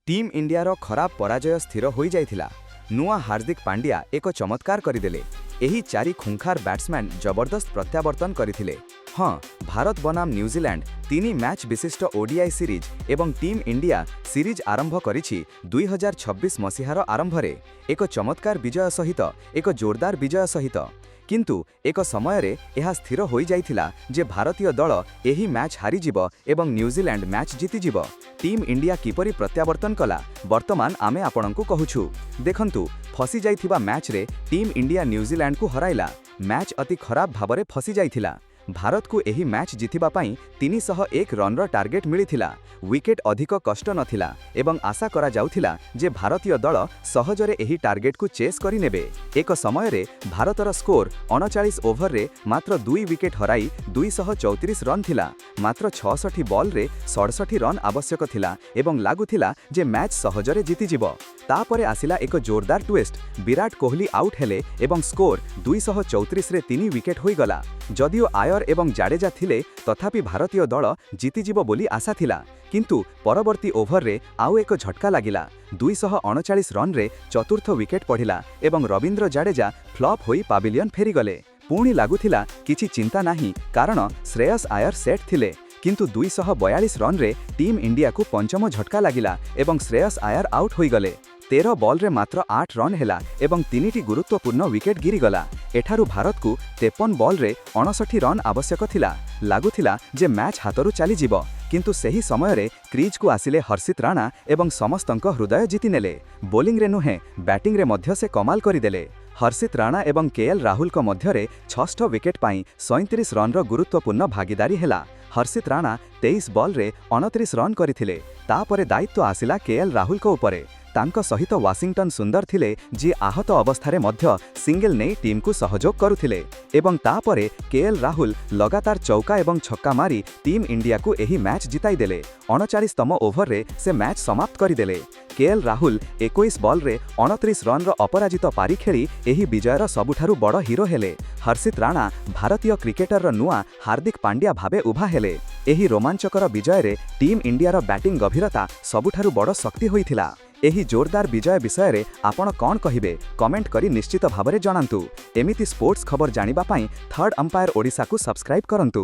Team इंडियार खराब पराजय स्थिर हो जाइथिला। नुआ हार्दिक पांड्या एक चमत्कार करदेले। एही चारि खुंखार बैट्समैन जबरदस्त प्रत्यावर्तन करथिले। हाँ, भारत बनाम न्यूजीलैंड 3 मैच विशिष्ट ओडीआई सीरीज एवं टीम इंडिया सीरीज आरंभ करिछि 2026 मसीहार आरंभरे एक चमत्कार विजय सहित एक जोरदार विजय सहित। किंतु एक समय रे यह स्थिर हो जाइथिला जे भारतीय दल एही मैच हारी जिवो एवं न्यूजीलैंड मैच जीति जिवो। टीम इंडिया किपरि प्रत्यावर्तन कला वर्तमान आमे आपणंकु कहूछु। देखंतु, फसी जाइथिबा मैच रे टीम इंडिया न्यूजीलैंड को हराइला। मैच अति खराब भाबरे फसी जाइथिला। भारत को एही मैच जिथिबा पई 301 रनर टार्गेट मिलिथिला। विकेट अधिक कष्ट नथिला एवं आशा करा जाउथिला जे भारतीय दल सहजरे एही टार्गेट को चेस करि नेबे। एक समय रे भारतर स्कोर 39 ओवर रे मात्र 2 विकेट हराई 234 रन थिला। मात्र 66 बॉल रे 67 रन आवश्यक थिला एवं लागुथिला जे मैच सहजरे जीति जिवो। तापरे आसिला एक जोरदार ट्विस्ट। विराट कोहली आउट हेले एवं स्कोर 234 रे 3 विकेट होई गला। जदियो आयर एवं जाडेजा थिले तथापि भारतीय दल जीति जिवो बोली आशा थिला। किंतु परवर्ती ओभर रे आउ एक झटका लागिला। 239 रन रे चतुर्थ विकेट पढ़िला एवं रविंद्र जाडेजा फ्लॉप होई पाविलियन फेरी गले। पुणी लागुथिला किछि चिंता नाही कारण श्रेयस आयर सेट थिले। किंतु 242 रन रे टीम इंडिया को पंचम झटका लागिला एवं श्रेयस आयर आउट होई गले। 13 बॉल रे मात्र 8 रन हेला एवं 3टी गुरुत्वपूर्ण विकेट गिरीगला। एठारु भारत को 53 बॉल रे 59 रन आवश्यक थिला। लागुथिला जे मैच हातरू चली जिवो। किंतु सही समय रे क्रीज को आसिले हर्षित राणा एवं समस्तंक हृदय जीति नेले। बोलिंग रे नुहे बैटिंग रे मध्य से कमाल करिदेले। हर्षित राणा एवं केएल राहुल को मध्यरे 6ष्ठ विकेट पाई 37 रनर गुरुत्वपूर्ण भागीदारी हेला। हर्षित राणा 23 बॉल रे 29 रन करिथिले। तापरे दायित्व आसिला केएल राहुल को उपरे। तांको सहित वाशिंगटन सुंदर थिले जी आहत अवस्थारे मध्य सिंगल नहीं टीम को सहयोग करुथिले एवं तापरे केएल राहुल लगातार चौका एवं छक्का मारी टीम इंडिया को एही मैच जिताई देले। 39तम ओभर रे से मैच समाप्त करिदेले। केएल राहुल 21 बॉल रे 29 रन अपराजित पारी खेली एही विजयर सबुठारु बड़ हीरो हेले। हर्षित राणा भारतीय क्रिकेटर नुआ हार्दिक पांड्या भावे उभा हेले। एही रोमांचकर विजय रे टीम इंडियार बैटिंग गभीरता सबुठारु बड़ शक्ति होइथिला। एही जोरदार विजय विषय रे आपण कौन कहिबे कमेंट करी निश्चित भावरे जणांतु। एमिति स्पोर्ट्स खबर जानिबा पई थर्ड अंपायर ओडिशा को सब्सक्राइब करंतु।